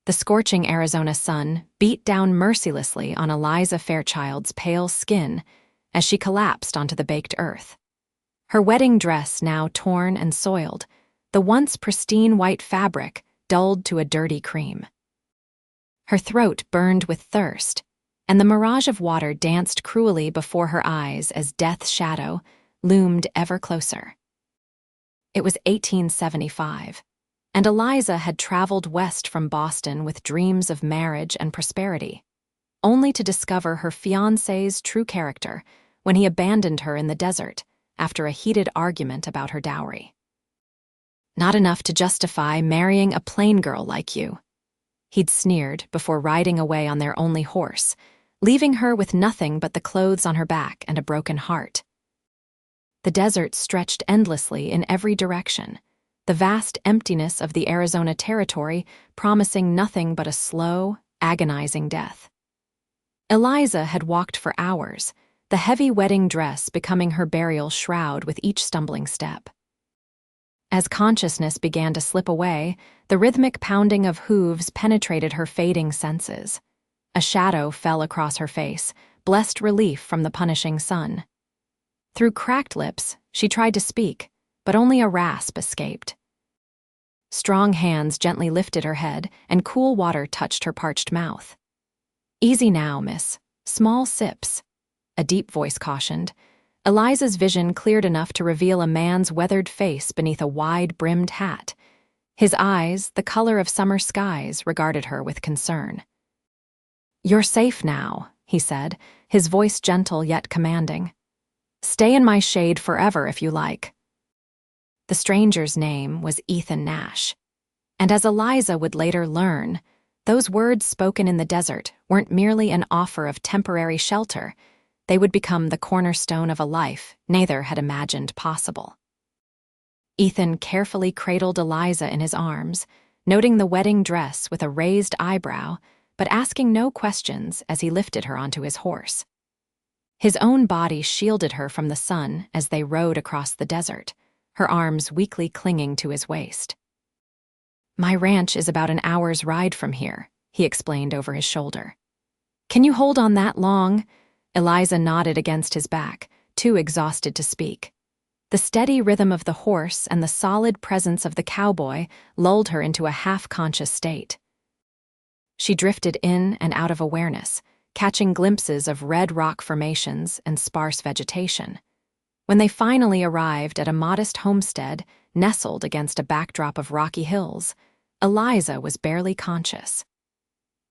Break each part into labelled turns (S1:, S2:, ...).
S1: The scorching Arizona sun beat down mercilessly on Eliza Fairchild's pale skin as she collapsed onto the baked earth. Her wedding dress now torn and soiled, the once pristine white fabric dulled to a dirty cream. Her throat burned with thirst, and the mirage of water danced cruelly before her eyes as death's shadow loomed ever closer. It was 1875, and Eliza had traveled west from Boston with dreams of marriage and prosperity, only to discover her fiancé's true character when he abandoned her in the desert after a heated argument about her dowry. "Not enough to justify marrying a plain girl like you," he'd sneered before riding away on their only horse, leaving her with nothing but the clothes on her back and a broken heart. The desert stretched endlessly in every direction, the vast emptiness of the Arizona territory promising nothing but a slow, agonizing death. Eliza had walked for hours, the heavy wedding dress becoming her burial shroud with each stumbling step. As consciousness began to slip away, the rhythmic pounding of hooves penetrated her fading senses. A shadow fell across her face, blessed relief from the punishing sun. Through cracked lips, she tried to speak, but only a rasp escaped. Strong hands gently lifted her head, and cool water touched her parched mouth. "Easy now, miss. Small sips," a deep voice cautioned. Eliza's vision cleared enough to reveal a man's weathered face beneath a wide-brimmed hat. His eyes, the color of summer skies, regarded her with concern. "You're safe now," he said, his voice gentle yet commanding. "Stay in my shade forever if you like." The stranger's name was Ethan Nash, and as Eliza would later learn, those words spoken in the desert weren't merely an offer of temporary shelter. They would become the cornerstone of a life neither had imagined possible. Ethan carefully cradled Eliza in his arms, noting the wedding dress with a raised eyebrow, but asking no questions as he lifted her onto his horse. His own body shielded her from the sun as they rode across the desert, her arms weakly clinging to his waist. "My ranch is about an hour's ride from here," he explained over his shoulder. "Can you hold on that long?" Eliza nodded against his back, too exhausted to speak. The steady rhythm of the horse and the solid presence of the cowboy lulled her into a half-conscious state. She drifted in and out of awareness, catching glimpses of red rock formations and sparse vegetation. When they finally arrived at a modest homestead nestled against a backdrop of rocky hills, Eliza was barely conscious.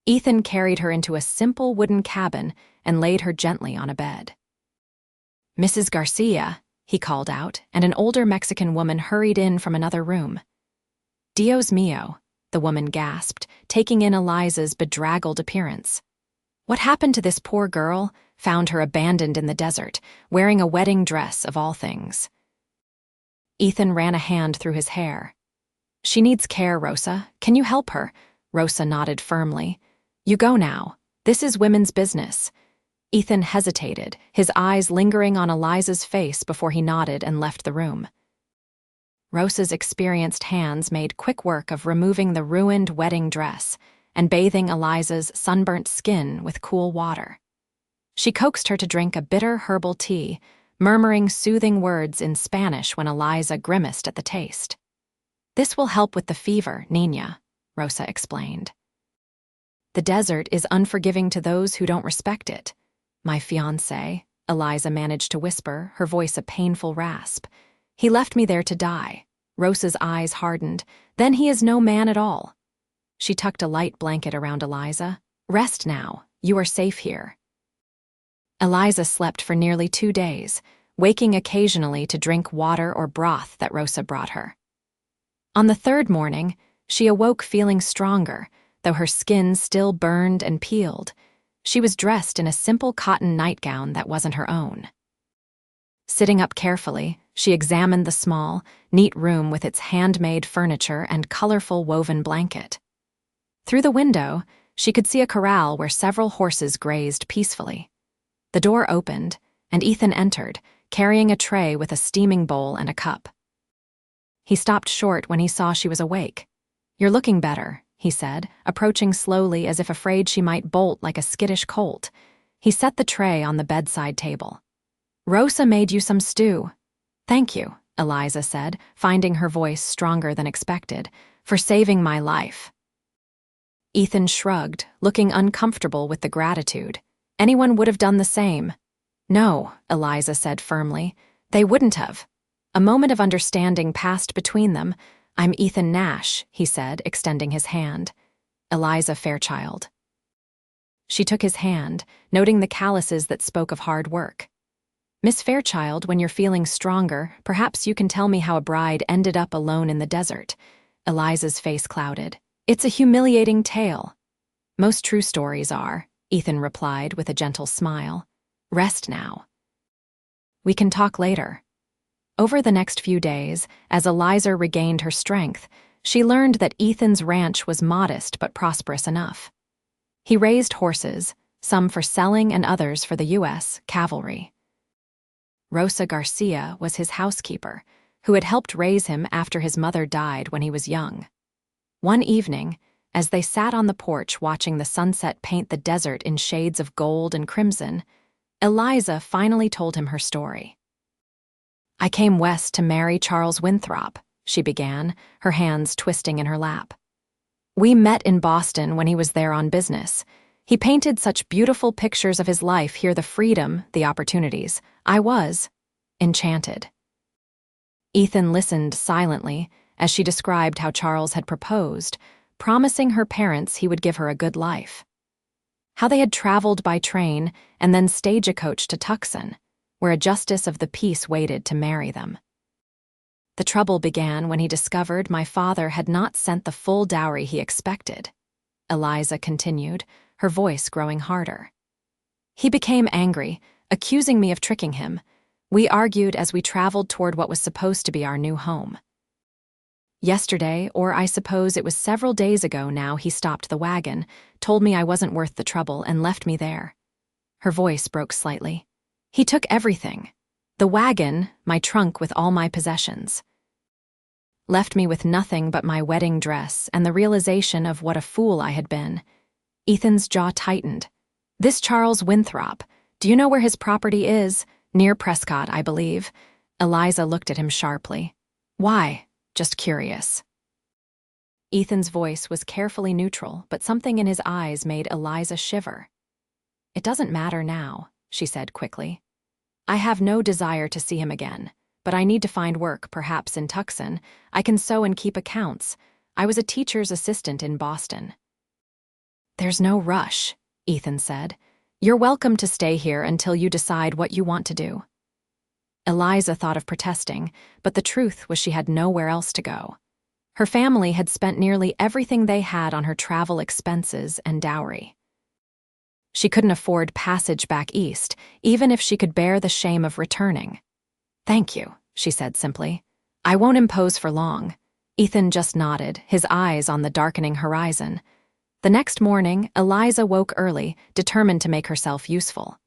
S1: Ethan carried her into a simple wooden cabin and laid her gently on a bed. "Mrs. Garcia," he called out, and an older Mexican woman hurried in from another room. "Dios mío," the woman gasped, taking in Eliza's bedraggled appearance. What happened to this poor girl? Found her abandoned in the desert, wearing a wedding dress of all things. Ethan ran a hand through his hair. "She needs care, Rosa. Can you help her?" Rosa nodded firmly. "You go now. This is women's business." Ethan hesitated, his eyes lingering on Eliza's face before he nodded and left the room. Rosa's experienced hands made quick work of removing the ruined wedding dress and bathing Eliza's sunburnt skin with cool water. She coaxed her to drink a bitter herbal tea, murmuring soothing words in Spanish when Eliza grimaced at the taste. "This will help with the fever, Niña," Rosa explained. "The desert is unforgiving to those who don't respect it. My fiancé," Eliza managed to whisper, her voice a painful rasp. "He left me there to die." Rosa's eyes hardened. "Then he is no man at all." She tucked a light blanket around Eliza. "Rest now. You are safe here." Eliza slept for nearly 2 days, waking occasionally to drink water or broth that Rosa brought her. On the 3rd morning, she awoke feeling stronger, though her skin still burned and peeled. She was dressed in a simple cotton nightgown that wasn't her own. Sitting up carefully, she examined the small, neat room with its handmade furniture and colorful woven blanket. Through the window, she could see a corral where several horses grazed peacefully. The door opened, and Ethan entered, carrying a tray with a steaming bowl and a cup. He stopped short when he saw she was awake. "You're looking better," he said, approaching slowly as if afraid she might bolt like a skittish colt. He set the tray on the bedside table. "Rosa made you some stew." "Thank you," Eliza said, finding her voice stronger than expected, "for saving my life." Ethan shrugged, looking uncomfortable with the gratitude. Anyone would have done the same. "No," Eliza said firmly. "They wouldn't have." A moment of understanding passed between them. "I'm Ethan Nash," he said, extending his hand. "Eliza Fairchild." She took his hand, noting the calluses that spoke of hard work. "Miss Fairchild, when you're feeling stronger, perhaps you can tell me how a bride ended up alone in the desert." Eliza's face clouded. "It's a humiliating tale." "Most true stories are," Ethan replied with a gentle smile. "Rest now. We can talk later." Over the next few days, as Eliza regained her strength, she learned that Ethan's ranch was modest but prosperous enough. He raised horses, some for selling and others for the U.S. cavalry. Rosa Garcia was his housekeeper, who had helped raise him after his mother died when he was young. One evening, as they sat on the porch watching the sunset paint the desert in shades of gold and crimson, Eliza finally told him her story. "I came west to marry Charles Winthrop," she began, her hands twisting in her lap. "We met in Boston when he was there on business. He painted such beautiful pictures of his life here, the freedom, the opportunities. I was enchanted." Ethan listened silently as she described how Charles had proposed, promising her parents he would give her a good life. How they had traveled by train and then stagecoach to Tucson, where a justice of the peace waited to marry them. "The trouble began when he discovered my father had not sent the full dowry he expected," Eliza continued, her voice growing harder. "He became angry, accusing me of tricking him. We argued as we traveled toward what was supposed to be our new home. Yesterday, or I suppose it was several days ago now, he stopped the wagon, told me I wasn't worth the trouble, and left me there." Her voice broke slightly. "He took everything. The wagon, my trunk with all my possessions. Left me with nothing but my wedding dress and the realization of what a fool I had been." Ethan's jaw tightened. "This Charles Winthrop, do you know where his property is? Near Prescott, I believe." Eliza looked at him sharply. "Why? Just curious." Ethan's voice was carefully neutral, but something in his eyes made Eliza shiver. "It doesn't matter now," she said quickly. "I have no desire to see him again, but I need to find work, perhaps in Tucson. I can sew and keep accounts. I was a teacher's assistant in Boston." "There's no rush," Ethan said. "You're welcome to stay here until you decide what you want to do." Eliza thought of protesting, but the truth was she had nowhere else to go. Her family had spent nearly everything they had on her travel expenses and dowry. She couldn't afford passage back east, even if she could bear the shame of returning. "Thank you," she said simply. "I won't impose for long." Ethan just nodded, his eyes on the darkening horizon. The next morning, Eliza woke early, determined to make herself useful.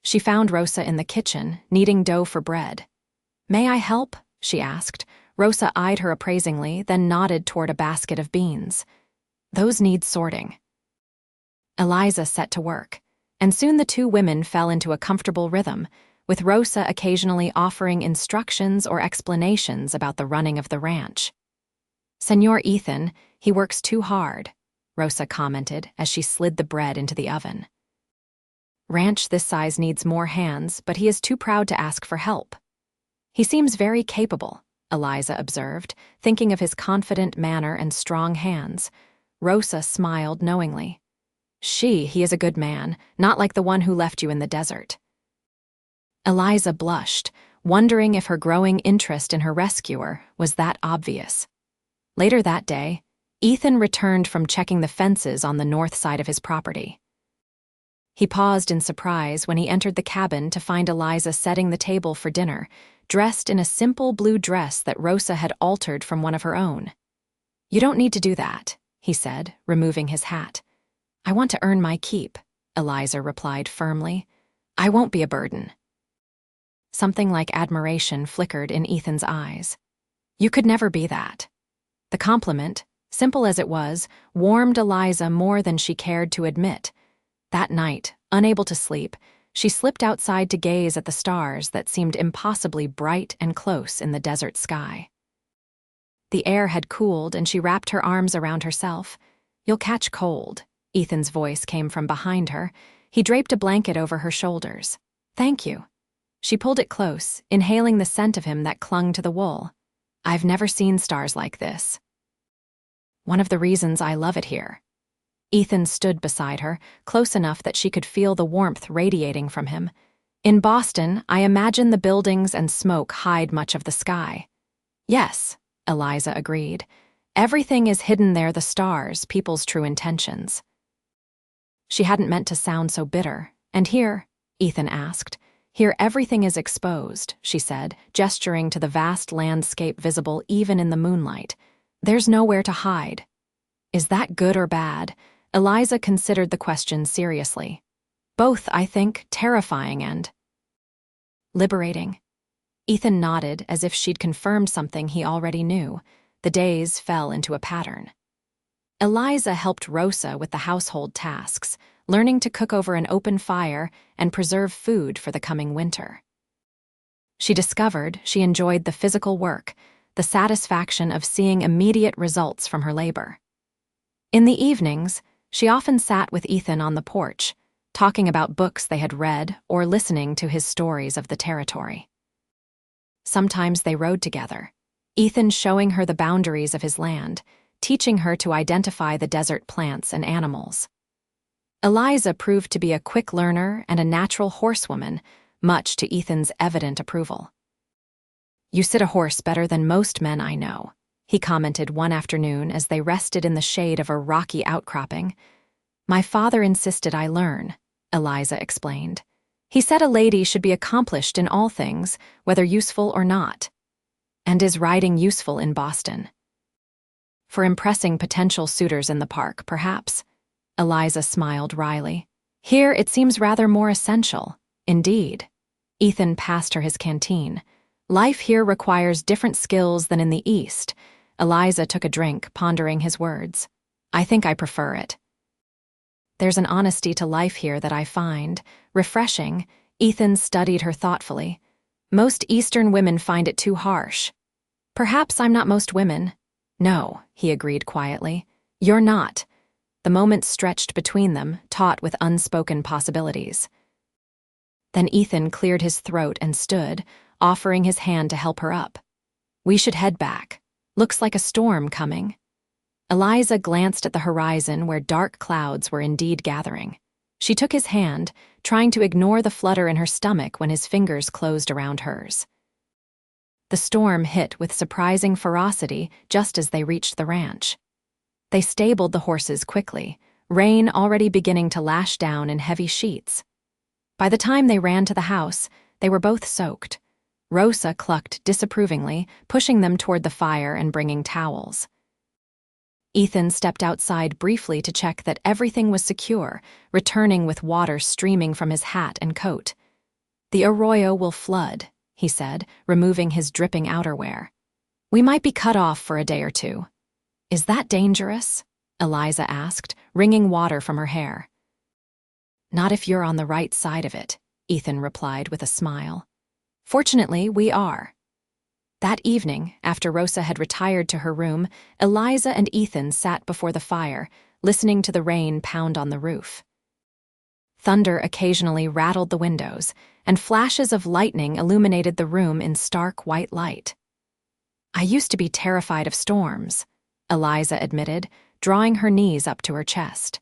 S1: She found Rosa in the kitchen, kneading dough for bread. "May I help?" she asked. Rosa eyed her appraisingly, then nodded toward a basket of beans. "Those need sorting." Eliza set to work, and soon the two women fell into a comfortable rhythm, with Rosa occasionally offering instructions or explanations about the running of the ranch. "Senor Ethan, he works too hard," Rosa commented as she slid the bread into the oven. "Ranch this size needs more hands, but he is too proud to ask for help." "He seems very capable," Eliza observed, thinking of his confident manner and strong hands. Rosa smiled knowingly. He is a good man, not like the one who left you in the desert." Eliza blushed, wondering if her growing interest in her rescuer was that obvious. Later that day, Ethan returned from checking the fences on the north side of his property. He paused in surprise when he entered the cabin to find Eliza setting the table for dinner, dressed in a simple blue dress that Rosa had altered from one of her own. "You don't need to do that," he said, removing his hat. "I want to earn my keep," Eliza replied firmly. "I won't be a burden." Something like admiration flickered in Ethan's eyes. "You could never be that." The compliment, Simple as it was, warmed Eliza more than she cared to admit. That night, unable to sleep, she slipped outside to gaze at the stars that seemed impossibly bright and close in the desert sky. The air had cooled and she wrapped her arms around herself. "You'll catch cold," Ethan's voice came from behind her. He draped a blanket over her shoulders. "Thank you." She pulled it close, inhaling the scent of him that clung to the wool. "I've never seen stars like this." "One of the reasons I love it here." Ethan stood beside her, close enough that she could feel the warmth radiating from him. "In Boston, I imagine the buildings and smoke hide much of the sky." "Yes," Eliza agreed. "Everything is hidden there, the stars, people's true intentions." She hadn't meant to sound so bitter. "And here?" Ethan asked. "Here everything is exposed," she said, gesturing to the vast landscape visible even in the moonlight. "There's nowhere to hide." "Is that good or bad?" Eliza considered the question seriously. "Both, I think, terrifying and liberating." Ethan nodded as if she'd confirmed something he already knew. The days fell into a pattern. Eliza helped Rosa with the household tasks, learning to cook over an open fire and preserve food for the coming winter. She discovered she enjoyed the physical work, the satisfaction of seeing immediate results from her labor. In the evenings, she often sat with Ethan on the porch, talking about books they had read or listening to his stories of the territory. Sometimes they rode together, Ethan showing her the boundaries of his land, teaching her to identify the desert plants and animals. Eliza proved to be a quick learner and a natural horsewoman, much to Ethan's evident approval. "You sit a horse better than most men I know," he commented one afternoon as they rested in the shade of a rocky outcropping. "My father insisted I learn," Eliza explained. "He said a lady should be accomplished in all things, whether useful or not." "And is riding useful in Boston?" "For impressing potential suitors in the park, perhaps." Eliza smiled wryly. "Here it seems rather more essential." "Indeed." Ethan passed her his canteen. "Life here requires different skills than in the East." Eliza took a drink, pondering his words. "I think I prefer it." "There's an honesty to life here that I find refreshing." Ethan studied her thoughtfully. "Most Eastern women find it too harsh." "Perhaps I'm not most women." "No," he agreed quietly. "You're not." The moment stretched between them, taut with unspoken possibilities. Then Ethan cleared his throat and stood, offering his hand to help her up. "We should head back. Looks like a storm coming." Eliza glanced at the horizon where dark clouds were indeed gathering. She took his hand, trying to ignore the flutter in her stomach when his fingers closed around hers. The storm hit with surprising ferocity just as they reached the ranch. They stabled the horses quickly, rain already beginning to lash down in heavy sheets. By the time they ran to the house, they were both soaked. Rosa clucked disapprovingly, pushing them toward the fire and bringing towels. Ethan stepped outside briefly to check that everything was secure, returning with water streaming from his hat and coat. "The arroyo will flood," he said, removing his dripping outerwear. "We might be cut off for a day or two." "Is that dangerous?" Eliza asked, wringing water from her hair. "Not if you're on the right side of it," Ethan replied with a smile. "Fortunately, we are." That evening, after Rosa had retired to her room, Eliza and Ethan sat before the fire, listening to the rain pound on the roof. Thunder occasionally rattled the windows, and flashes of lightning illuminated the room in stark white light. "I used to be terrified of storms," Eliza admitted, drawing her knees up to her chest.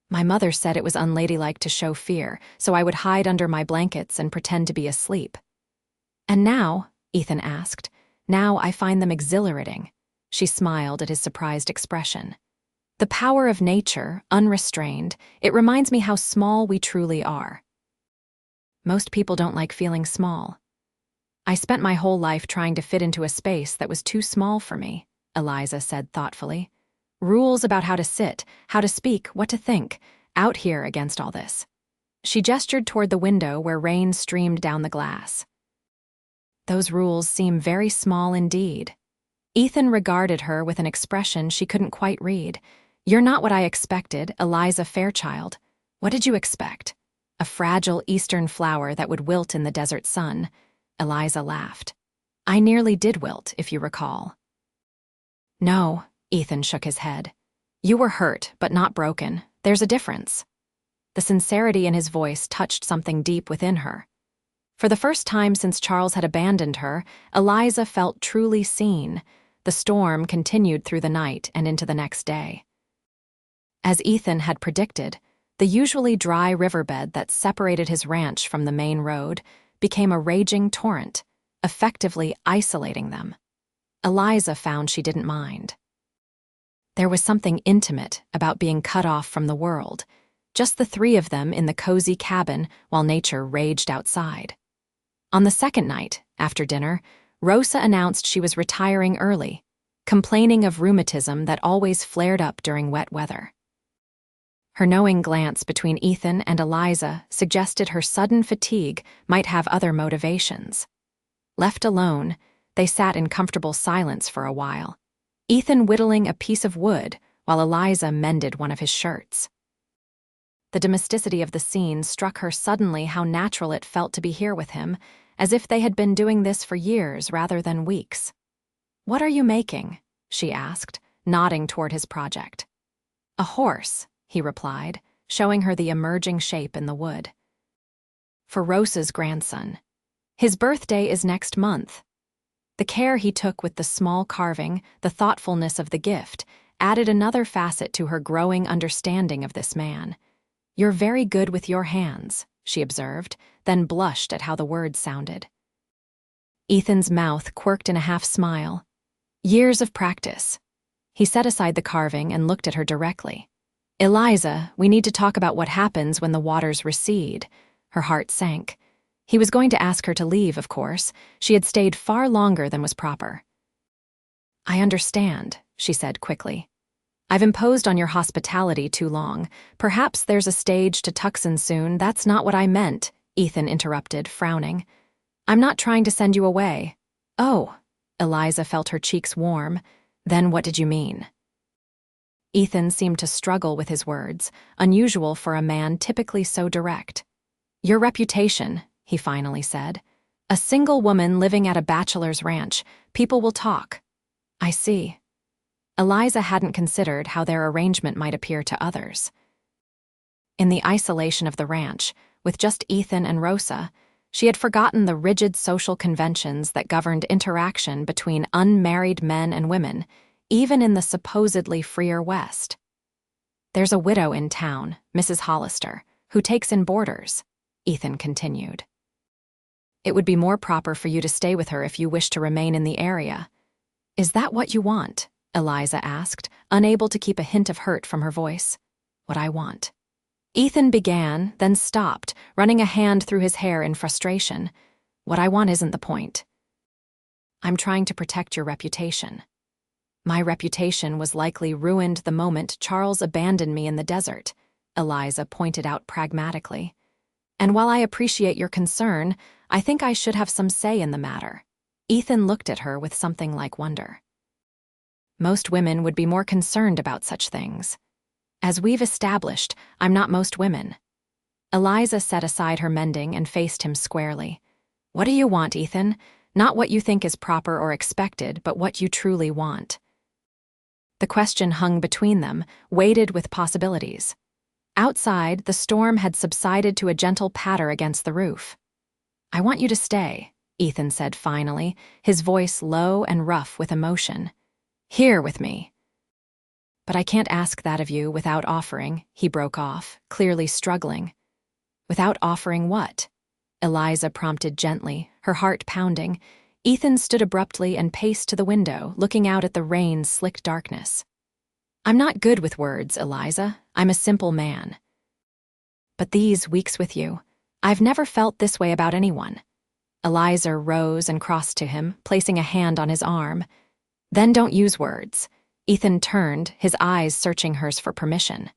S1: "My mother said it was unladylike to show fear, so I would hide under my blankets and pretend to be asleep." "And now?" Ethan asked. "Now I find them exhilarating." She smiled at his surprised expression. "The power of nature, unrestrained, it reminds me how small we truly are." "Most people don't like feeling small." "I spent my whole life trying to fit into a space that was too small for me," Eliza said thoughtfully. "Rules about how to sit, how to speak, what to think, out here against all this." She gestured toward the window where rain streamed down the glass. "Those rules seem very small indeed." Ethan regarded her with an expression she couldn't quite read. "You're not what I expected, Eliza Fairchild. What did you expect? A fragile eastern flower that would wilt in the desert sun." Eliza laughed. "I nearly did wilt, if you recall." "No," Ethan shook his head. "You were hurt, but not broken. There's a difference." The sincerity in his voice touched something deep within her. For the first time since Charles had abandoned her, Eliza felt truly seen. The storm continued through the night and into the next day. As Ethan had predicted, the usually dry riverbed that separated his ranch from the main road became a raging torrent, effectively isolating them. Eliza found she didn't mind. There was something intimate about being cut off from the world, just the three of them in the cozy cabin while nature raged outside. On the second night, after dinner, Rosa announced she was retiring early, complaining of rheumatism that always flared up during wet weather. Her knowing glance between Ethan and Eliza suggested her sudden fatigue might have other motivations. Left alone, they sat in comfortable silence for a while, Ethan whittling a piece of wood while Eliza mended one of his shirts. The domesticity of the scene struck her suddenly how natural it felt to be here with him, as if they had been doing this for years rather than weeks. "What are you making?" she asked, nodding toward his project. "A horse," he replied, showing her the emerging shape in the wood. "For Rosa's grandson. His birthday is next month." The care he took with the small carving, the thoughtfulness of the gift, added another facet to her growing understanding of this man. "You're very good with your hands," she observed, then blushed at how the words sounded. Ethan's mouth quirked in a half-smile. "Years of practice." He set aside the carving and looked at her directly. "Eliza, we need to talk about what happens when the waters recede." Her heart sank. He was going to ask her to leave, of course. She had stayed far longer than was proper. "I understand," she said quickly. "I've imposed on your hospitality too long. Perhaps there's a stage to Tucson soon." "That's not what I meant," Ethan interrupted, frowning. "I'm not trying to send you away." "Oh." Eliza felt her cheeks warm. "Then what did you mean?" Ethan seemed to struggle with his words, unusual for a man typically so direct. "Your reputation," he finally said. "A single woman living at a bachelor's ranch. People will talk." "I see." Eliza hadn't considered how their arrangement might appear to others. In the isolation of the ranch, with just Ethan and Rosa, she had forgotten the rigid social conventions that governed interaction between unmarried men and women, even in the supposedly freer West. "There's a widow in town, Mrs. Hollister, who takes in boarders," Ethan continued. "It would be more proper for you to stay with her if you wish to remain in the area." "Is that what you want?" Eliza asked, unable to keep a hint of hurt from her voice. "What I want." Ethan began, then stopped, running a hand through his hair in frustration. "What I want isn't the point. I'm trying to protect your reputation." "My reputation was likely ruined the moment Charles abandoned me in the desert," Eliza pointed out pragmatically. "And while I appreciate your concern, I think I should have some say in the matter." Ethan looked at her with something like wonder. "Most women would be more concerned about such things. As we've established, I'm not most women." Eliza set aside her mending and faced him squarely. "What do you want, Ethan? Not what you think is proper or expected, but what you truly want." The question hung between them, weighted with possibilities. Outside, the storm had subsided to a gentle patter against the roof. "I want you to stay," Ethan said finally, his voice low and rough with emotion. "Here with me." "But I can't ask that of you without offering," he broke off, clearly struggling. "Without offering what?" Eliza prompted gently, her heart pounding. Ethan stood abruptly and paced to the window, looking out at the rain's slick darkness. "I'm not good with words, Eliza. I'm a simple man. But these weeks with you, I've never felt this way about anyone." Eliza rose and crossed to him, placing a hand on his arm. "Then don't use words." Ethan turned, his eyes searching hers for permission.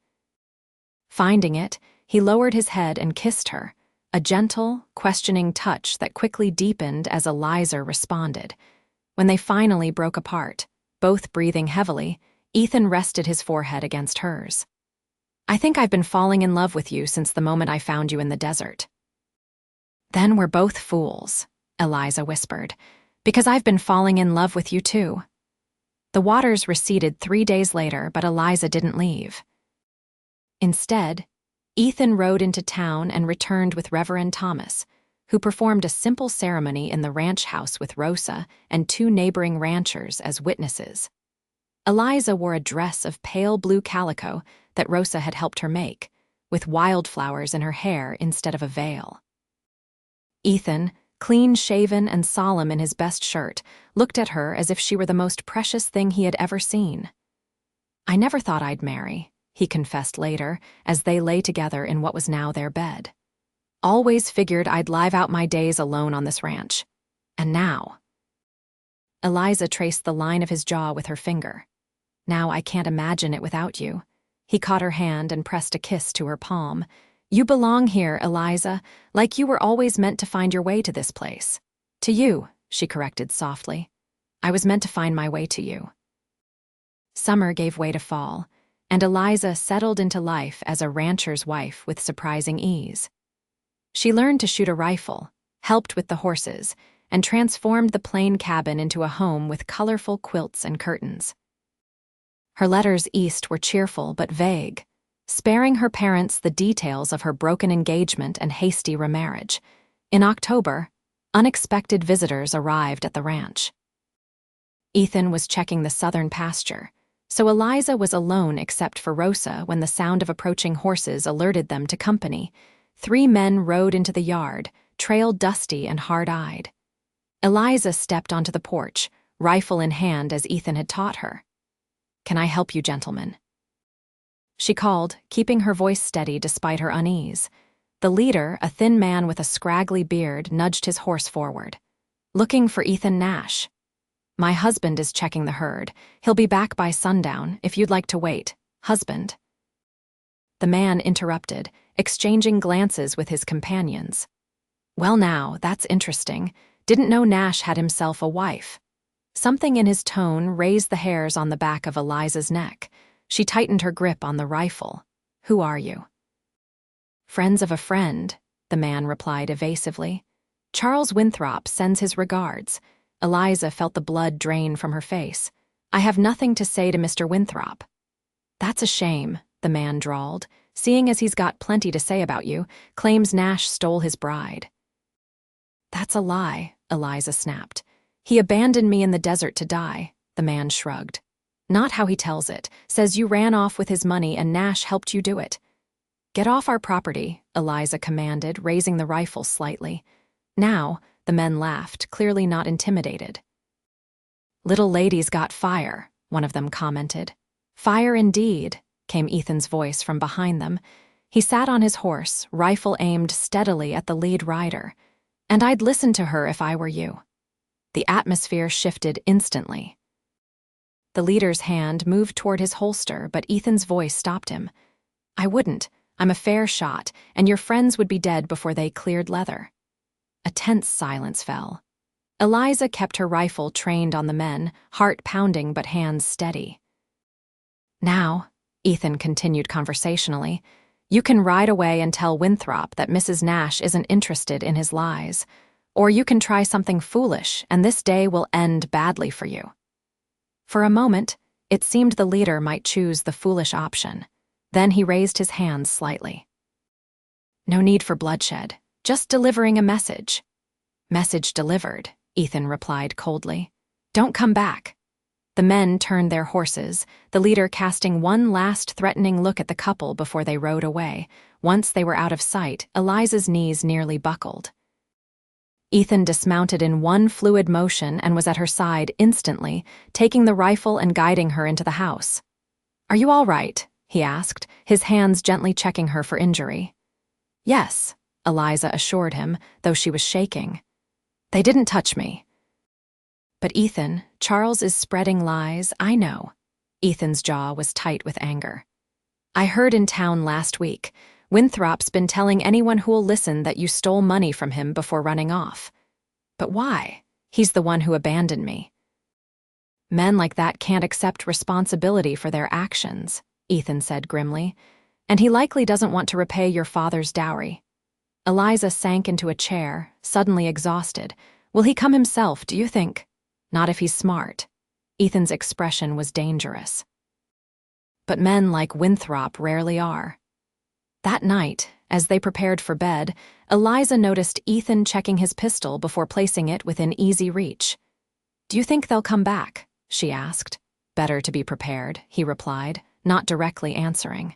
S1: Finding it, he lowered his head and kissed her, a gentle, questioning touch that quickly deepened as Eliza responded. When they finally broke apart, both breathing heavily, Ethan rested his forehead against hers. I think I've been falling in love with you since the moment I found you in the desert. Then we're both fools, Eliza whispered, because I've been falling in love with you too. The waters receded 3 days later, but Eliza didn't leave. Instead, Ethan rode into town and returned with Reverend Thomas, who performed a simple ceremony in the ranch house with Rosa and 2 neighboring ranchers as witnesses. Eliza wore a dress of pale blue calico that Rosa had helped her make, with wildflowers in her hair instead of a veil. Ethan, clean-shaven and solemn in his best shirt, looked at her as if she were the most precious thing he had ever seen. I never thought I'd marry, he confessed later, as they lay together in what was now their bed. Always figured I'd live out my days alone on this ranch. And now. Eliza traced the line of his jaw with her finger. Now I can't imagine it without you. He caught her hand and pressed a kiss to her palm. You belong here, Eliza, like you were always meant to find your way to this place. To you, she corrected softly. I was meant to find my way to you. Summer gave way to fall, and Eliza settled into life as a rancher's wife with surprising ease. She learned to shoot a rifle, helped with the horses, and transformed the plain cabin into a home with colorful quilts and curtains. Her letters east were cheerful but vague, sparing her parents the details of her broken engagement and hasty remarriage. In October, unexpected visitors arrived at the ranch. Ethan was checking the southern pasture, so Eliza was alone except for Rosa when the sound of approaching horses alerted them to company. 3 men rode into the yard, trail dusty and hard-eyed. Eliza stepped onto the porch, rifle in hand as Ethan had taught her. Can I help you, gentlemen? She called, keeping her voice steady despite her unease. The leader, a thin man with a scraggly beard, nudged his horse forward. Looking for Ethan Nash. My husband is checking the herd. He'll be back by sundown, if you'd like to wait. Husband. The man interrupted, exchanging glances with his companions. Well now, that's interesting. Didn't know Nash had himself a wife. Something in his tone raised the hairs on the back of Eliza's neck. She tightened her grip on the rifle. Who are you? Friends of a friend, the man replied evasively. Charles Winthrop sends his regards. Eliza felt the blood drain from her face. I have nothing to say to Mr. Winthrop. That's a shame, the man drawled. Seeing as he's got plenty to say about you, claims Nash stole his bride. That's a lie, Eliza snapped. He abandoned me in the desert to die, the man shrugged. Not how he tells it. Says you ran off with his money and Nash helped you do it. Get off our property, Eliza commanded, raising the rifle slightly. Now, the men laughed, clearly not intimidated. Little lady's got fire, one of them commented. Fire indeed, came Ethan's voice from behind them. He sat on his horse, rifle aimed steadily at the lead rider. And I'd listen to her if I were you. The atmosphere shifted instantly. The leader's hand moved toward his holster, but Ethan's voice stopped him. I wouldn't. I'm a fair shot, and your friends would be dead before they cleared leather. A tense silence fell. Eliza kept her rifle trained on the men, heart pounding but hands steady. Now, Ethan continued conversationally, you can ride away and tell Winthrop that Mrs. Nash isn't interested in his lies. Or you can try something foolish, and this day will end badly for you. For a moment, it seemed the leader might choose the foolish option. Then he raised his hands slightly. No need for bloodshed, just delivering a message. Message delivered, Ethan replied coldly. Don't come back. The men turned their horses, the leader casting one last threatening look at the couple before they rode away. Once they were out of sight, Eliza's knees nearly buckled. Ethan dismounted in one fluid motion and was at her side instantly, taking the rifle and guiding her into the house. Are you all right? He asked, his hands gently checking her for injury. Yes, Eliza assured him, though she was shaking. They didn't touch me. But Ethan, Charles is spreading lies, I know. Ethan's jaw was tight with anger. I heard in town last week. Winthrop's been telling anyone who'll listen that you stole money from him before running off. But why? He's the one who abandoned me. Men like that can't accept responsibility for their actions, Ethan said grimly, and he likely doesn't want to repay your father's dowry. Eliza sank into a chair, suddenly exhausted. Will he come himself, do you think? Not if he's smart. Ethan's expression was dangerous. But men like Winthrop rarely are. That night, as they prepared for bed, Eliza noticed Ethan checking his pistol before placing it within easy reach. Do you think they'll come back? She asked. Better to be prepared, he replied, not directly answering.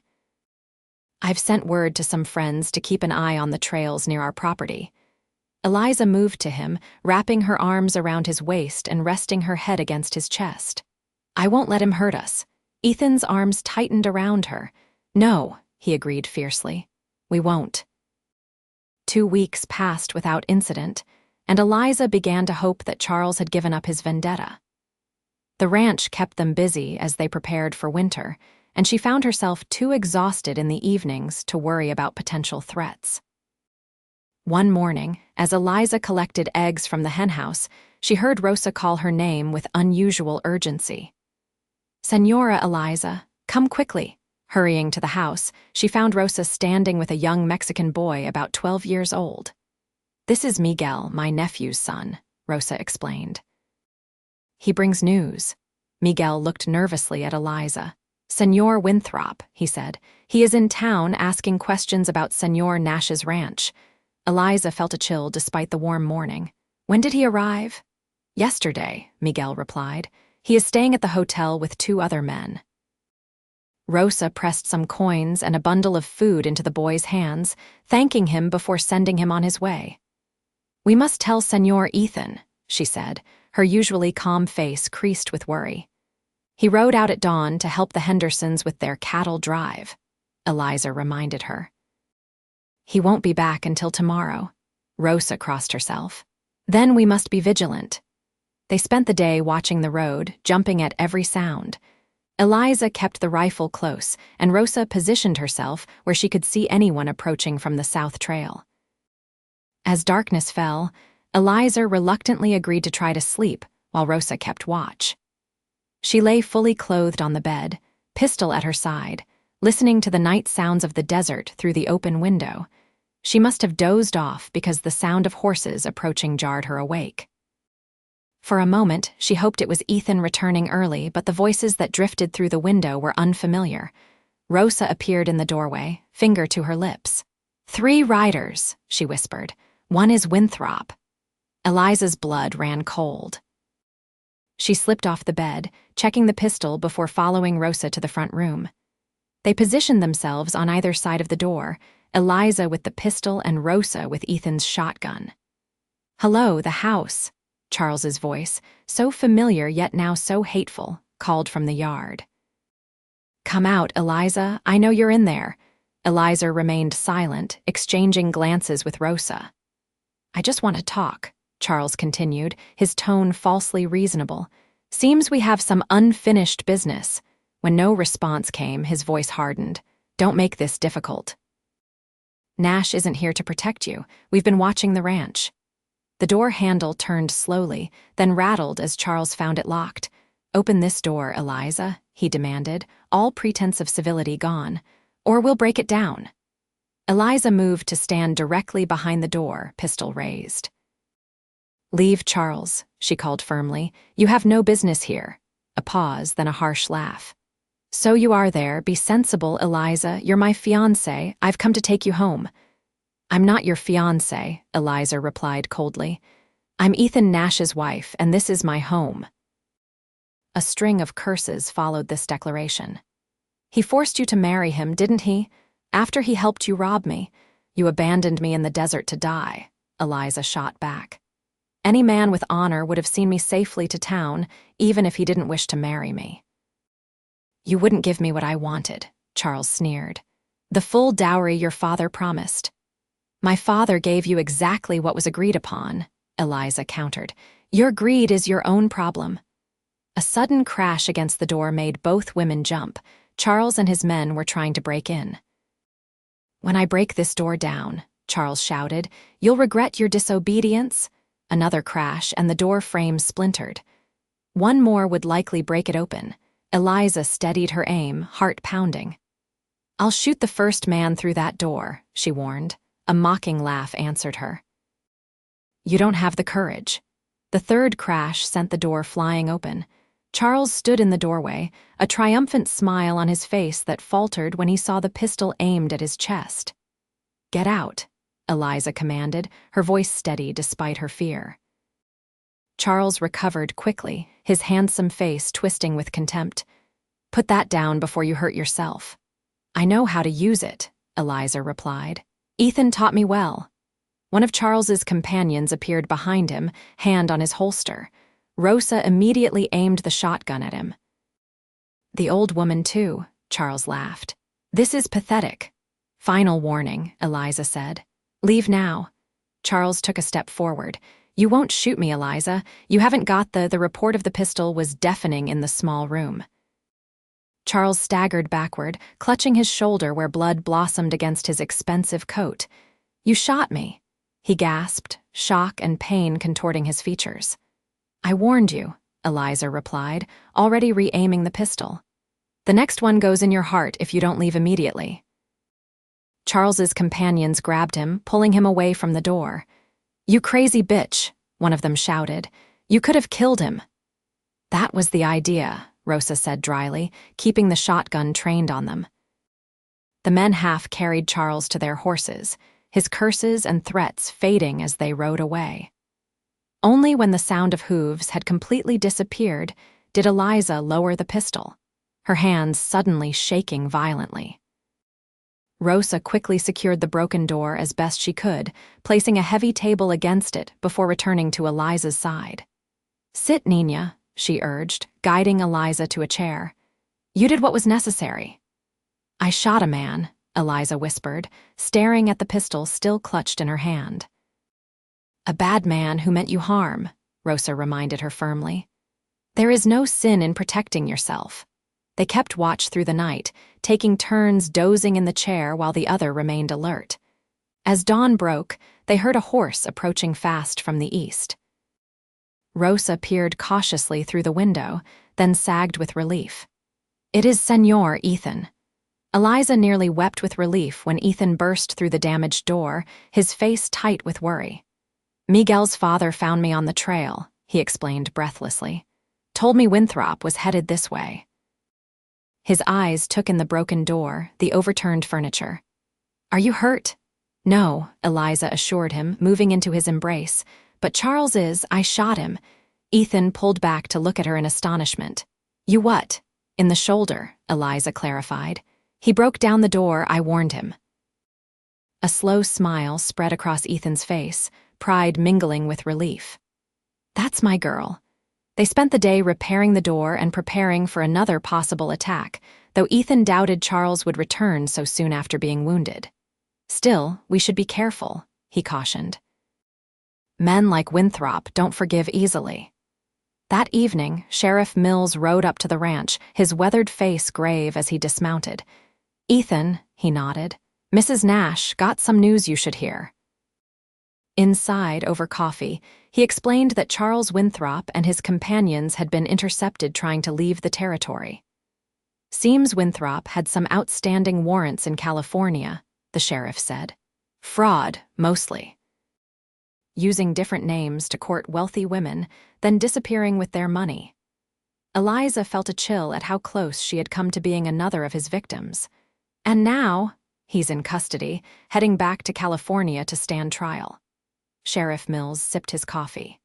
S1: I've sent word to some friends to keep an eye on the trails near our property. Eliza moved to him, wrapping her arms around his waist and resting her head against his chest. I won't let him hurt us. Ethan's arms tightened around her. No, he agreed fiercely. We won't. 2 weeks passed without incident, and Eliza began to hope that Charles had given up his vendetta. The ranch kept them busy as they prepared for winter, and she found herself too exhausted in the evenings to worry about potential threats. One morning, as Eliza collected eggs from the henhouse, she heard Rosa call her name with unusual urgency. Señora Eliza, come quickly. Hurrying to the house, she found Rosa standing with a young Mexican boy about 12 years old. This is Miguel, my nephew's son, Rosa explained. He brings news. Miguel looked nervously at Eliza. Señor Winthrop, he said. He is in town asking questions about Señor Nash's ranch. Eliza felt a chill despite the warm morning. When did he arrive? Yesterday, Miguel replied. He is staying at the hotel with 2 other men. Rosa pressed some coins and a bundle of food into the boy's hands, thanking him before sending him on his way. We must tell Señor Ethan, she said, her usually calm face creased with worry. He rode out at dawn to help the Hendersons with their cattle drive, Eliza reminded her. He won't be back until tomorrow. Rosa crossed herself. Then we must be vigilant. They spent the day watching the road, jumping at every sound. Eliza kept the rifle close, and Rosa positioned herself where she could see anyone approaching from the south trail. As darkness fell, Eliza reluctantly agreed to try to sleep while Rosa kept watch. She lay fully clothed on the bed, pistol at her side, listening to the night sounds of the desert through the open window. She must have dozed off because the sound of horses approaching jarred her awake. For a moment, she hoped it was Ethan returning early, but the voices that drifted through the window were unfamiliar. Rosa appeared in the doorway, finger to her lips. 3 riders, she whispered. One is Winthrop. Eliza's blood ran cold. She slipped off the bed, checking the pistol before following Rosa to the front room. They positioned themselves on either side of the door, Eliza with the pistol and Rosa with Ethan's shotgun. Hello, the house, Charles's voice, so familiar yet now so hateful, called from the yard. Come out, Eliza, I know you're in there. Eliza remained silent, exchanging glances with Rosa. I just want to talk, Charles continued, his tone falsely reasonable. Seems we have some unfinished business. When no response came, his voice hardened. Don't make this difficult. Nash isn't here to protect you. We've been watching the ranch. The door handle turned slowly, then rattled as Charles found it locked. Open this door, Eliza, he demanded, all pretense of civility gone. Or we'll break it down. Eliza moved to stand directly behind the door, pistol raised. Leave, Charles, she called firmly. You have no business here. A pause, then a harsh laugh. So you are there. Be sensible, Eliza. You're my fiancé. I've come to take you home. I'm not your fiancé, Eliza replied coldly. I'm Ethan Nash's wife, and this is my home. A string of curses followed this declaration. He forced you to marry him, didn't he? After he helped you rob me, you abandoned me in the desert to die, Eliza shot back. Any man with honor would have seen me safely to town, even if he didn't wish to marry me. You wouldn't give me what I wanted, Charles sneered. The full dowry your father promised. My father gave you exactly what was agreed upon, Eliza countered. Your greed is your own problem. A sudden crash against the door made both women jump. Charles and his men were trying to break in. When I break this door down, Charles shouted, you'll regret your disobedience. Another crash, and the door frame splintered. One more would likely break it open. Eliza steadied her aim, heart pounding. "I'll shoot the first man through that door," she warned. A mocking laugh answered her. "You don't have the courage." The third crash sent the door flying open. Charles stood in the doorway, a triumphant smile on his face that faltered when he saw the pistol aimed at his chest. "Get out," Eliza commanded, her voice steady despite her fear. Charles recovered quickly, his handsome face twisting with contempt. "Put that down before you hurt yourself." "I know how to use it," Eliza replied. "Ethan taught me well." One of Charles's companions appeared behind him, hand on his holster. Rosa immediately aimed the shotgun at him. "The old woman, too," Charles laughed. "This is pathetic." "Final warning," Eliza said. "Leave now." Charles took a step forward. "You won't shoot me, Eliza. You haven't got the report of the pistol was deafening in the small room." Charles staggered backward, clutching his shoulder where blood blossomed against his expensive coat. "You shot me," he gasped, shock and pain contorting his features. "I warned you," Eliza replied, already re-aiming the pistol. "The next one goes in your heart if you don't leave immediately." Charles's companions grabbed him, pulling him away from the door. "You crazy bitch," one of them shouted. "You could have killed him." "That was the idea," Rosa said dryly, keeping the shotgun trained on them. The men half carried Charles to their horses, his curses and threats fading as they rode away. Only when the sound of hooves had completely disappeared did Eliza lower the pistol, her hands suddenly shaking violently. Rosa quickly secured the broken door as best she could, placing a heavy table against it before returning to Eliza's side. "Sit, Nina," she urged, guiding Eliza to a chair. "You did what was necessary." "I shot a man," Eliza whispered, staring at the pistol still clutched in her hand. "A bad man who meant you harm," Rosa reminded her firmly. "There is no sin in protecting yourself." They kept watch through the night, taking turns dozing in the chair while the other remained alert. As dawn broke, they heard a horse approaching fast from the east. Rosa peered cautiously through the window, then sagged with relief. "It is Señor Ethan." Eliza nearly wept with relief when Ethan burst through the damaged door, his face tight with worry. "Miguel's father found me on the trail," he explained breathlessly. "Told me Winthrop was headed this way." His eyes took in the broken door, the overturned furniture. "Are you hurt?" "No," Eliza assured him, moving into his embrace. "But Charles is. I shot him." Ethan pulled back to look at her in astonishment. "You what?" "In the shoulder," Eliza clarified. "He broke down the door, I warned him." A slow smile spread across Ethan's face, pride mingling with relief. "That's my girl." They spent the day repairing the door and preparing for another possible attack, though Ethan doubted Charles would return so soon after being wounded. "Still, we should be careful," he cautioned. "Men like Winthrop don't forgive easily." That evening, Sheriff Mills rode up to the ranch, his weathered face grave as he dismounted. "Ethan," he nodded, "Mrs. Nash got some news you should hear." Inside, over coffee, he explained that Charles Winthrop and his companions had been intercepted trying to leave the territory. "Seems Winthrop had some outstanding warrants in California," the sheriff said. "Fraud, mostly. Using different names to court wealthy women, then disappearing with their money." Eliza felt a chill at how close she had come to being another of his victims. And now, he's in custody, heading back to California to stand trial. Sheriff Mills sipped his coffee.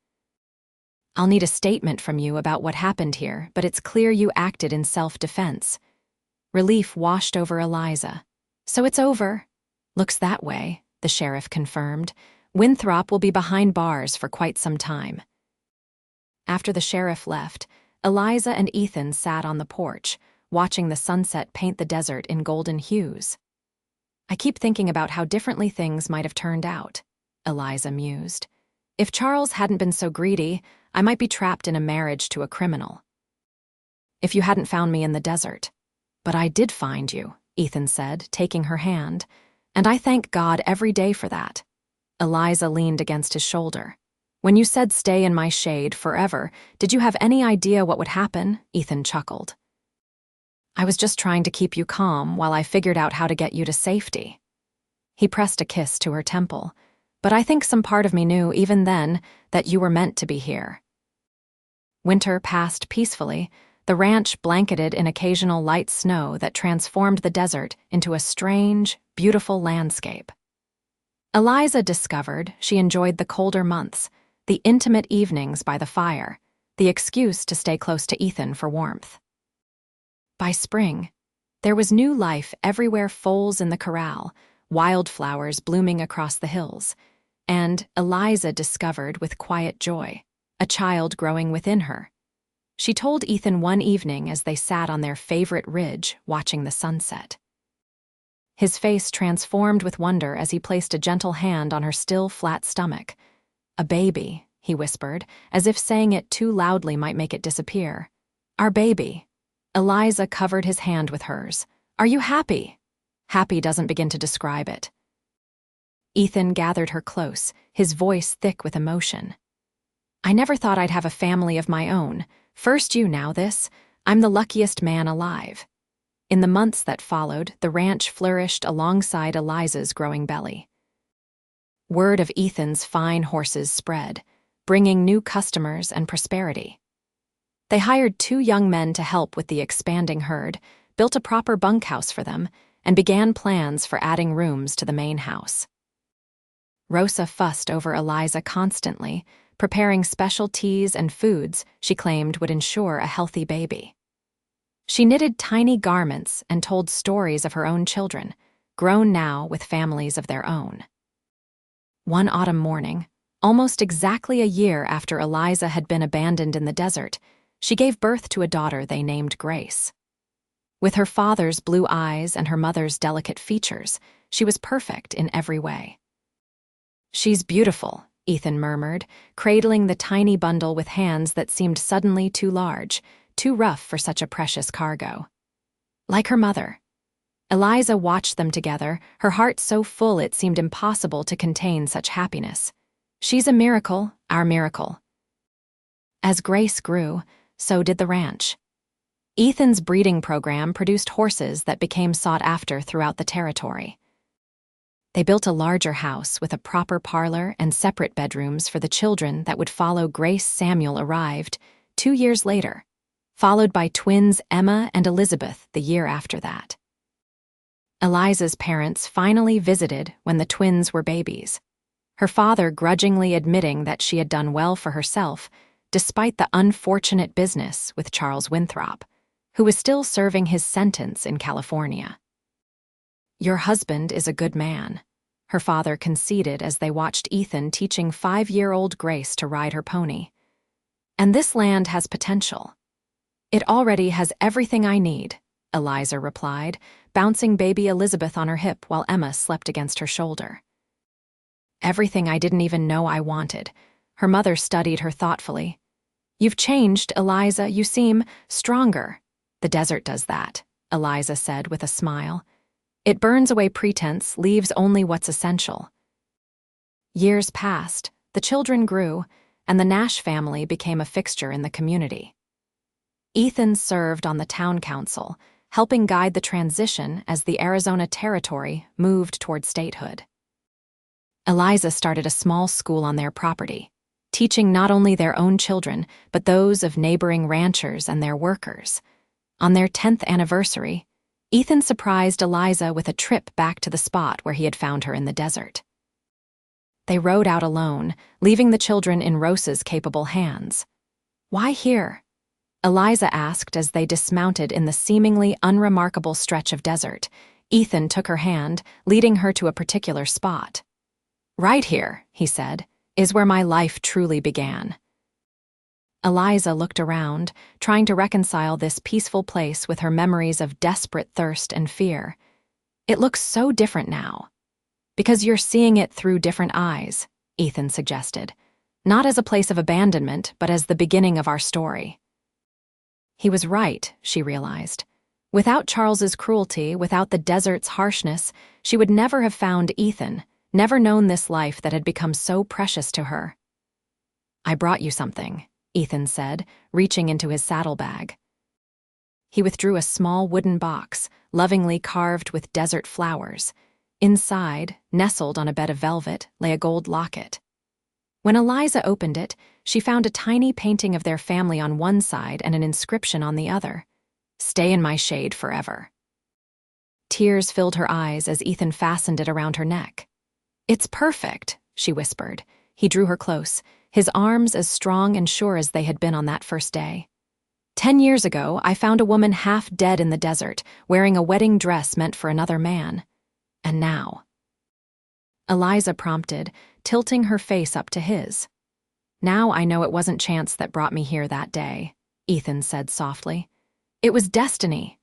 S1: "I'll need a statement from you about what happened here, but it's clear you acted in self-defense." Relief washed over Eliza. "So it's over." "Looks that way," the sheriff confirmed. "Winthrop will be behind bars for quite some time." After the sheriff left, Eliza and Ethan sat on the porch, watching the sunset paint the desert in golden hues. "I keep thinking about how differently things might have turned out," Eliza mused. "If Charles hadn't been so greedy, I might be trapped in a marriage to a criminal. If you hadn't found me in the desert." "But I did find you," Ethan said, taking her hand, "and I thank God every day for that." Eliza leaned against his shoulder. When you said stay in my shade forever, did you have any idea what would happen? Ethan chuckled. I was just trying to keep you calm while I figured out how to get you to safety. He pressed a kiss to her temple, but I think some part of me knew, even then, that you were meant to be here. Winter passed peacefully, the ranch blanketed in occasional light snow that transformed the desert into a strange, beautiful landscape. Eliza discovered she enjoyed the colder months, the intimate evenings by the fire, the excuse to stay close to Ethan for warmth. By spring, there was new life everywhere: foals in the corral, wildflowers blooming across the hills, and Eliza discovered with quiet joy a child growing within her. She told Ethan one evening as they sat on their favorite ridge watching the sunset. His face transformed with wonder as he placed a gentle hand on her still, flat stomach. A baby, he whispered, as if saying it too loudly might make it disappear. Our baby. Eliza covered his hand with hers. Are you happy? Happy doesn't begin to describe it. Ethan gathered her close, his voice thick with emotion. I never thought I'd have a family of my own. First you, now this. I'm the luckiest man alive. In the months that followed, the ranch flourished alongside Eliza's growing belly. Word of Ethan's fine horses spread, bringing new customers and prosperity. They hired 2 young men to help with the expanding herd, built a proper bunkhouse for them, and began plans for adding rooms to the main house. Rosa fussed over Eliza constantly, preparing special teas and foods she claimed would ensure a healthy baby. She knitted tiny garments and told stories of her own children, grown now with families of their own. One autumn morning, almost exactly a year after Eliza had been abandoned in the desert, she gave birth to a daughter they named Grace. With her father's blue eyes and her mother's delicate features, she was perfect in every way. She's beautiful, Ethan murmured, cradling the tiny bundle with hands that seemed suddenly too large, too rough for such a precious cargo. Like her mother. Eliza watched them together, her heart so full it seemed impossible to contain such happiness. She's a miracle, our miracle. As Grace grew, so did the ranch. Ethan's breeding program produced horses that became sought after throughout the territory. They built a larger house with a proper parlor and separate bedrooms for the children that would follow Grace. Samuel arrived 2 years later, followed by twins Emma and Elizabeth the year after that. Eliza's parents finally visited when the twins were babies, her father grudgingly admitting that she had done well for herself despite the unfortunate business with Charles Winthrop, who was still serving his sentence in California. Your husband is a good man, her father conceded as they watched Ethan teaching 5-year-old Grace to ride her pony. And this land has potential. It already has everything I need, Eliza replied, bouncing baby Elizabeth on her hip while Emma slept against her shoulder. Everything I didn't even know I wanted. Her mother studied her thoughtfully. You've changed, Eliza. You seem stronger. The desert does that, Eliza said with a smile. It burns away pretense, leaves only what's essential. Years passed, the children grew, and the Nash family became a fixture in the community. Ethan served on the town council, helping guide the transition as the Arizona Territory moved toward statehood. Eliza started a small school on their property, teaching not only their own children, but those of neighboring ranchers and their workers. On their 10th anniversary, Ethan surprised Eliza with a trip back to the spot where he had found her in the desert. They rode out alone, leaving the children in Rosa's capable hands. Why here? Eliza asked as they dismounted in the seemingly unremarkable stretch of desert. Ethan took her hand, leading her to a particular spot. Right here, he said, is where my life truly began. Eliza looked around, trying to reconcile this peaceful place with her memories of desperate thirst and fear. It looks so different now. Because you're seeing it through different eyes, Ethan suggested. Not as a place of abandonment, but as the beginning of our story. He was right, she realized. Without Charles's cruelty, without the desert's harshness, she would never have found Ethan, never known this life that had become so precious to her. "I brought you something," Ethan said, reaching into his saddlebag. He withdrew a small wooden box, lovingly carved with desert flowers. Inside, nestled on a bed of velvet, lay a gold locket. When Eliza opened it, she found a tiny painting of their family on one side and an inscription on the other. "Stay in my shade forever." Tears filled her eyes as Ethan fastened it around her neck. "It's perfect," she whispered. He drew her close, his arms as strong and sure as they had been on that first day. 10 years ago, I found a woman half dead in the desert, wearing a wedding dress meant for another man. And now—" Eliza prompted, tilting her face up to his. "Now I know it wasn't chance that brought me here that day," Ethan said softly. "It was destiny."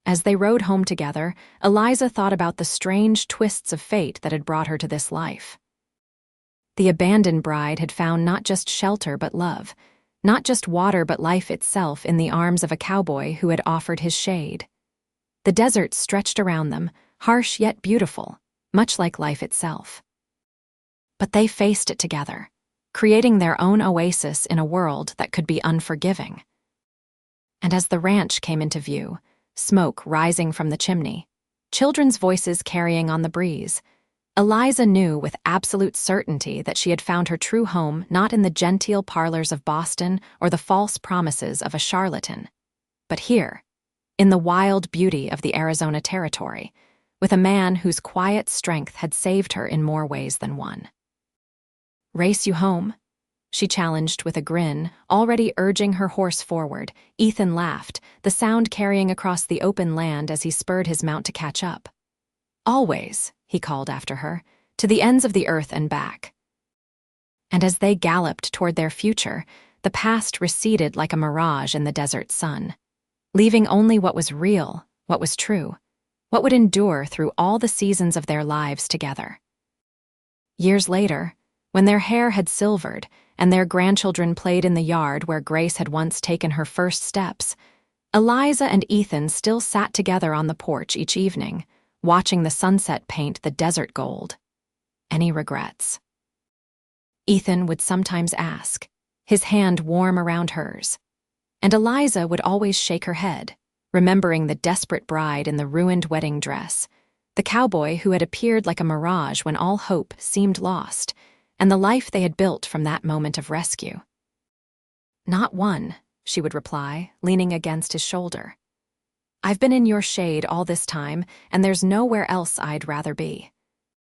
S1: As they rode home together, Eliza thought about the strange twists of fate that had brought her to this life. The abandoned bride had found not just shelter but love, not just water but life itself in the arms of a cowboy who had offered his shade. The desert stretched around them, harsh yet beautiful, much like life itself. But they faced it together, creating their own oasis in a world that could be unforgiving. And as the ranch came into view, smoke rising from the chimney, children's voices carrying on the breeze, Eliza knew with absolute certainty that she had found her true home not in the genteel parlors of Boston or the false promises of a charlatan, but here, in the wild beauty of the Arizona territory, with a man whose quiet strength had saved her in more ways than one. "Race you home?" she challenged with a grin, already urging her horse forward. Ethan laughed, the sound carrying across the open land as he spurred his mount to catch up. "Always," he called after her, "to the ends of the earth and back." And as they galloped toward their future, the past receded like a mirage in the desert sun, leaving only what was real, what was true, what would endure through all the seasons of their lives together. Years later, when their hair had silvered and their grandchildren played in the yard where Grace had once taken her first steps, Eliza and Ethan still sat together on the porch each evening, watching the sunset paint the desert gold. "Any regrets?" Ethan would sometimes ask, his hand warm around hers, and Eliza would always shake her head, remembering the desperate bride in the ruined wedding dress, the cowboy who had appeared like a mirage when all hope seemed lost, and the life they had built from that moment of rescue. "Not one," she would reply, leaning against his shoulder. "I've been in your shade all this time, and there's nowhere else I'd rather be."